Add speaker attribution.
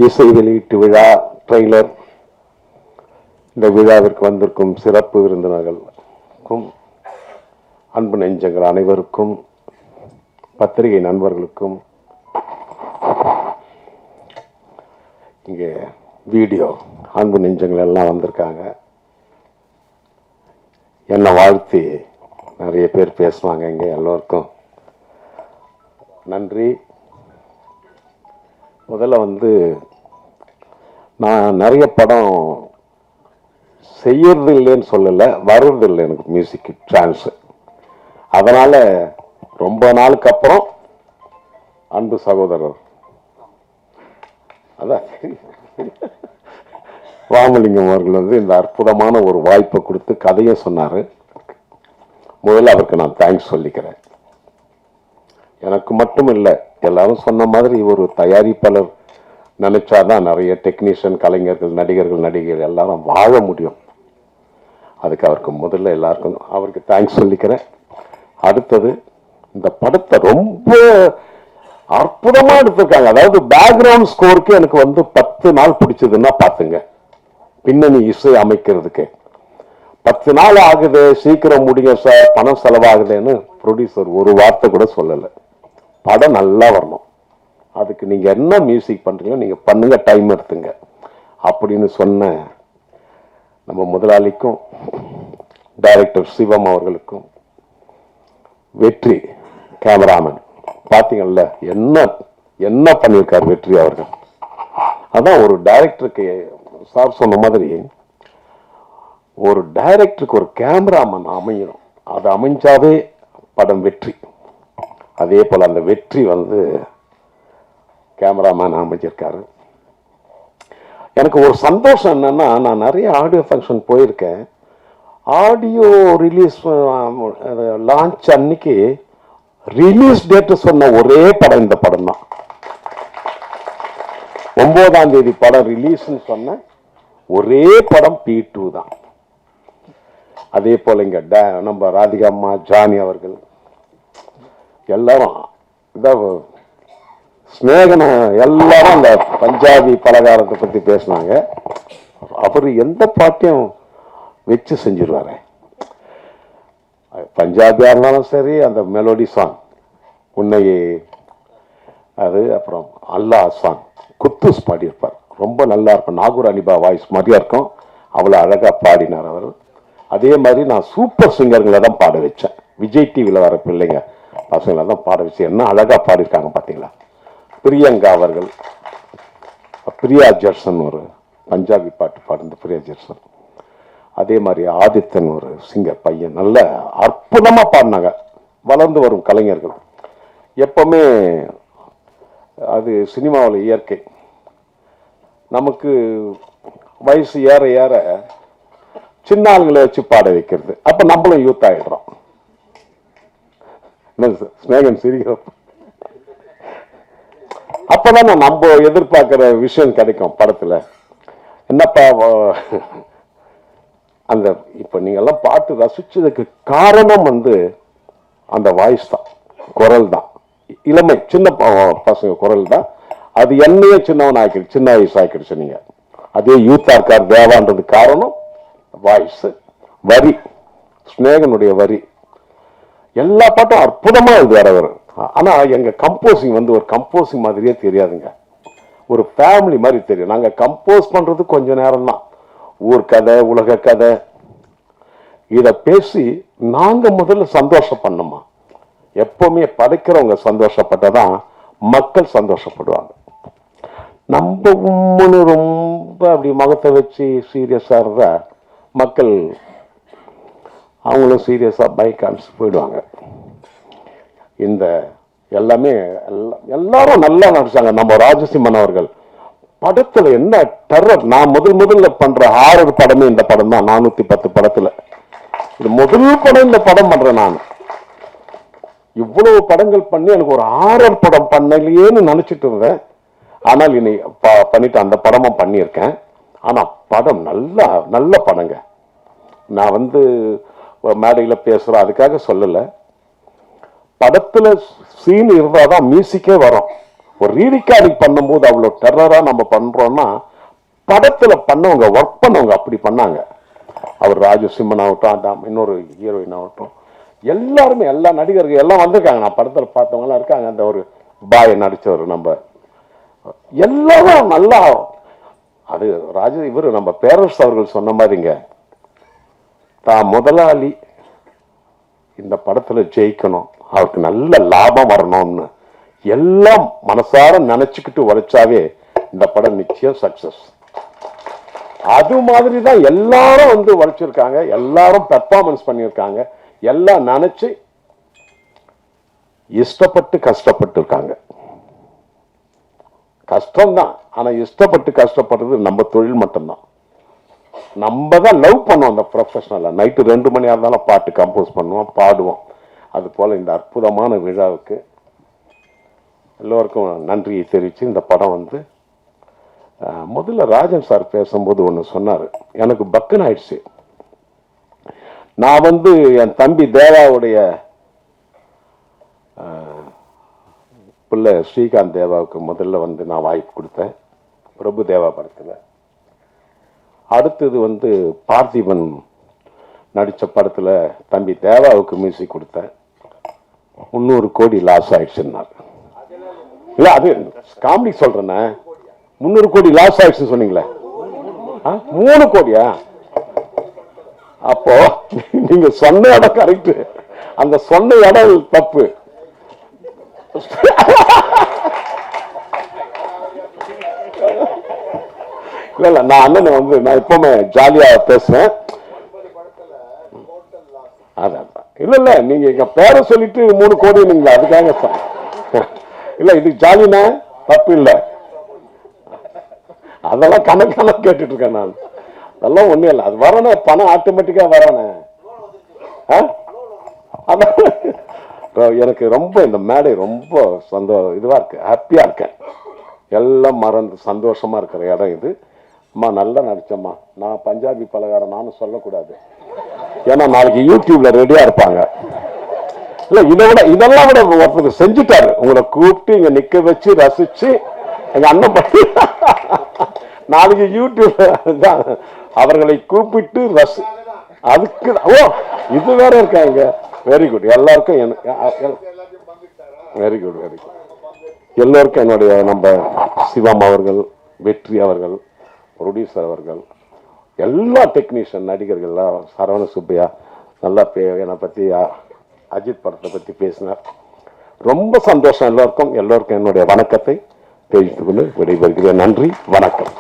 Speaker 1: இசை வெளியீட்டு விழா ட்ரெய்லர். இந்த விழாவிற்கு வந்திருக்கும் சிறப்பு விருந்தினர்களுக்கும், அன்பு நெஞ்சங்கள் அனைவருக்கும், பத்திரிகை நண்பர்களுக்கும், இங்கே வீடியோ அன்பு நெஞ்சங்கள் எல்லாம் வந்திருக்காங்க. என்னை வாழ்த்தி நிறைய பேர் பேசுவாங்க. இங்கே எல்லோருக்கும் நன்றி. முதல்ல நான் நிறைய படம் செய்யறது இல்லைன்னு சொல்லலை, வர்றது இல்லை எனக்கு மியூசிக் சான்ஸு. அதனால் ரொம்ப நாளுக்கு அப்புறம் அன்பு சகோதரர் அதான் ராமலிங்கம் அவர்கள் இந்த அற்புதமான ஒரு வாய்ப்பை கொடுத்து கதையை சொன்னார். முதல்ல அவருக்கு நான் தேங்க்ஸ் சொல்லிக்கிறேன். எனக்கு மட்டும் இல்லை, எல்லாரும் சொன்ன மாதிரி ஒரு தயாரிப்பாளர் நினைச்சாதான் நிறைய டெக்னீஷியன், கலைஞர்கள், நடிகர்கள் எல்லாரும் வாழ முடியும். அதுக்கு அவருக்கு முதல்ல எல்லாருக்கும் அவருக்கு தேங்க்ஸ் சொல்லிக்கிறேன். அடுத்தது, இந்த படத்தை ரொம்ப அற்புதமா எடுத்திருக்காங்க. அதாவது பேக்ரவுண்ட் ஸ்கோருக்கு எனக்கு 10 நாள் பிடிச்சதுன்னா பாத்துங்க. பின்னணி இசை அமைக்கிறதுக்கு 10 நாள் ஆகுது, சீக்கிரம் முடியும் சார், பணம் செலவாகுதுன்னு ப்ரொடியூசர் ஒரு வார்த்தை கூட சொல்லலை. படம் நல்லா வரணும், அதுக்கு நீங்க என்ன மியூசிக் பண்றீங்களோ நீங்க பண்ணுங்க, டைம் எடுத்துங்க அப்படின்னு சொன்ன நம்ம முதலாளிக்கும், டைரக்டர் சிவம் அவர்களுக்கும், வெற்றி கேமராமேன் பாத்தீங்கல்ல என்ன என்ன பண்ணியிருக்கார் வெற்றி அவர்கள். அதான் ஒரு டைரக்டருக்கு சார் சொன்ன மாதிரி, ஒரு டைரக்டருக்கு ஒரு கேமராமேன் அமையணும். அது அமைஞ்சாவே படம் வெற்றி. அதே போல அந்த வெற்றி கேமராமேன் அமைச்சிருக்காரு. எனக்கு ஒரு சந்தோஷம் என்னன்னா, நான் நிறைய ஆடியோ ஃபங்க்ஷன் போயிருக்கேன். ஆடியோ ரிலீஸ் லான்ச் அன்னைக்கு ரிலீஸ் டேட் சொன்ன ஒரே படம் இந்த படம் தான். 9ஆம் தேதி படம் ரிலீஸ்ன்னு சொன்ன ஒரே படம் P2 தான். அதே போல இங்க நம்ம ராதிகா அம்மா, ஜானி அவர்கள் எல்லாரும், ஸ்நேகன எல்லாரும் அந்த பஞ்சாபி பலகாரத்தை பத்தி பேசினாங்க. அவரு எந்த பாட்டையும் வச்சு செஞ்சிருவாரு. பஞ்சாபியா இருந்தாலும் சரி, அந்த மெலோடி சாங் உன்னையே, அது அப்புறம் அல்லா சாங் குத்துஸ் பாடியிருப்பார். ரொம்ப நல்லா இருக்கும். நாகூர் அனிபா வாய்ஸ் மாதிரியா இருக்கும். அவ்வளோ அழகா பாடினார் அவர். அதே மாதிரி நான் சூப்பர் சிங்கர்களை தான் பாட வச்சேன். விஜய் டிவியில் வர பிள்ளைங்க பசங்களை தான் பாட வச்சு என்ன அழகா பாடியிருக்காங்க பார்த்தீங்களா. பிரியங்கா அவர்கள், பிரியா ஜெர்சன் ஒரு பஞ்சாபி பாட்டு பாடுந்த பிரியா ஜெர்சன். அதே மாதிரி ஆதித்தன் ஒரு சிங்கர் பையன் நல்ல அற்புதமா பாடினாங்க. வளர்ந்து வரும் கலைஞர்கள் எப்பவுமே அது சினிமாவில் இயற்கை. நமக்கு வயசு ஏற ஏற சின்ன ஆளுங்களை வச்சு பாட வைக்கிறது. அப்ப நம்மளும் யூத் ஆயிடுறோம். ஸ்நேகன் சிரிக்கிறப்ப அப்பதான் நம்ம எதிர்பார்க்கிற விஷயம் கிடைக்கும் படத்துல. என்னப்பா அந்த இப்ப நீங்க எல்லாம் பாட்டு ரசிச்சதுக்கு காரணம் அந்த வாய்ஸ் தான், குரல் தான். இளமை சின்ன பசங்க குரல் தான். அது என்னையே சின்னவன் ஆக்கிடுச்சு, சின்ன வயசு ஆக்கிடுச்சு. நீங்க அதே யூத்தா இருக்கார் தேவான்றது காரணம் வாய்ஸ், வரி, ஸ்நேகனுடைய வரி. எல்லா பாட்டும் அற்புதமா வேற வரும். ஆனா எங்க கம்போசிங் ஒரு கம்போசிங் மாதிரியே தெரியாதுங்க. ஒரு ஃபேமிலி மாதிரி தெரியும். நாங்க கம்போஸ் பண்றது கொஞ்ச நேரம் தான். ஊர் கதை, உலக கதை, இத பேசி நாங்க முதல்ல சந்தோஷம் பண்ணோமா. எப்பவுமே படைக்கிறவங்க சந்தோஷப்பட்டதான் மக்கள் சந்தோஷப்படுவாங்க. நம்ம உம்முன்னு ரொம்ப அப்படி முகத்தை வச்சு சீரியஸா இருந்தா மக்கள் அவங்களும் சீரியஸா பைக்கான்ஸ் போயிடுவாங்க. இந்த எல்லாமே எல்லாரும் நல்லா நடிச்சாங்க. நம்ம ராஜசிம்மன் அவர்கள் படத்துல என்ன டெரர். நான் முதல்ல பண்ற ஹாரர் படமே இந்த படம் தான். 410 படத்துல இது முதல் படம் இந்த படம் பண்றேன். நான் இவ்வளவு படங்கள் பண்ணி எனக்கு ஒரு ஹாரர் படம் பண்ணலையேன்னு நினைச்சிட்டு இருந்தேன். ஆனால் இனி பண்ணிட்டு அந்த படமும் பண்ணியிருக்கேன். ஆனா படம் நல்ல படங்க. நான் மேடையில பேசுறேன் அதுக்காக சொல்லல. படத்துல சீன் இருந்தாதான் மியூசிக்கே வரும். ஒரு ரீரிகார்டிங் பண்ணும்போது அவ்வளோ டெரரா நம்ம பண்றோம்னா படத்துல பண்ணவங்க ஒர்க் பண்ணவங்க அப்படி பண்ணாங்க. அவர் ராஜசிம்மன் ஆகட்டும், இன்னொரு ஹீரோயின் ஆகட்டும், எல்லாருமே எல்லா நடிகர்கள் எல்லாம் வந்திருக்காங்க. நான் படத்துல பார்த்தவங்க எல்லாம் இருக்காங்க. அந்த ஒரு பாய் நடிச்சவர் நம்ம எல்லாரும் நல்லா. அது இவரு நம்ம பேரரசு அவர்கள் சொன்ன மாதிரிங்க, தான் முதலாளி இந்த படத்துல ஜெயிக்கணும், அவருக்கு நல்ல லாபம் வரணும்னு எல்லாம் மனசார நினைச்சுக்கிட்டு உழைச்சாவே இந்த படம் நிச்சயம் சக்சஸ். அது மாதிரி தான் எல்லாரும் வந்து உழைச்சிருக்காங்க, எல்லாரும் பெர்ஃபார்மன்ஸ் பண்ணியிருக்காங்க, எல்லாம் நினைச்சு இஷ்டப்பட்டு கஷ்டப்பட்டு இருக்காங்க. கஷ்டம்தான், ஆனா இஷ்டப்பட்டு கஷ்டப்படுறது நம்ம தொழில் மட்டும்தான். நம்ம தான் லவ் பண்ணுவோம் அந்த ப்ரொஃபஷனல. நைட்டு 2 மணியா இருந்தாலும் பாட்டு கம்போஸ் பண்ணுவோம், பாடுவோம். அது போல இந்த அற்புதமான விழாவுக்கு எல்லோருக்கும் நன்றியை தெரிவித்து இந்த படம் வந்து முதல்ல ராஜன் சார் பேசும்போது ஒன்று சொன்னார், எனக்கு பக்குன்னு ஆயிடுச்சு. நான் வந்து என் தம்பி தேவாவுடைய பிள்ளை ஸ்ரீகாந்த் தேவாவுக்கு முதல்ல வந்து நான் வாய்ப்பு கொடுத்தேன் பிரபு தேவா படத்தில். அடுத்தது வந்து பார்த்திபன் நடித்த படத்தில் தம்பி தேவாவுக்கு மியூசிக் கொடுத்தேன். 300 கோடி லாஸ் ஆயிடுச்சுன்னார். இல்லை அது காமெடி சொல்றேண்ணே. 300 கோடி லாஸ் ஆயிடுச்சு சொன்னீங்களே, 3 கோடியா? அப்போ நீங்க சொன்ன இடம் கரெக்ட், அந்த சொன்ன இடம் தப்பு. இல்ல இல்ல, நான் அண்ணனை வந்து நான் எப்பவுமே ஜாலியா பேசுவேன். அதான் இல்ல இல்ல, நீங்க எங்க பேரை சொல்லிட்டு 3 கோடி நீங்க அதுக்காக இல்ல, இது ஜாலினா தப்பு இல்ல. அதெல்லாம் கணக்கான கேட்டுட்டு இருக்கேன் நான். அதெல்லாம் ஒண்ணும் இல்லை, அது வரணும், பணம் ஆட்டோமேட்டிக்கா வரணும். எனக்கு ரொம்ப இந்த மேடை ரொம்ப இதுவா இருக்கு, ஹாப்பியா இருக்கேன். எல்லாம் மறந்து சந்தோஷமா இருக்கிற இடம் இது. அம்மா நல்லா நடிச்சம்மா. நான் பஞ்சாபி பலகாரம் நானும் சொல்லக்கூடாது, ஏன்னா நாளைக்கு யூடியூப்ல ரெடியா இருப்பாங்க. இல்ல இதெல்லாம் விட ஒருத்தர் செஞ்சுட்டாரு, உங்களை கூப்பிட்டு இங்க நிக்க வச்சு ரசிச்சு எங்க அண்ணன் பண்ணி நாளைக்கு யூடியூப்ல அவர்களை கூப்பிட்டு அதுக்கு இது வேற இருக்காங்க. வெரி குட், எல்லாருக்கும் வெரி குட் வெரி குட். எல்லோருக்கும் என்னுடைய நம்ம சிவம் அவர்கள், வெற்றி அவர்கள், ப்ரொடியூசர் அவர்கள், எல்லா டெக்னீஷியன் நடிகர்கள்லாம், சரவண சுப்பையா நல்லா என்னை பற்றி அஜித் படத்தை பற்றி பேசினார். ரொம்ப சந்தோஷம். எல்லோருக்கும் என்னுடைய வணக்கத்தை தெரிவித்துக் கொண்டு விடைபெறுகிறேன். நன்றி, வணக்கம்.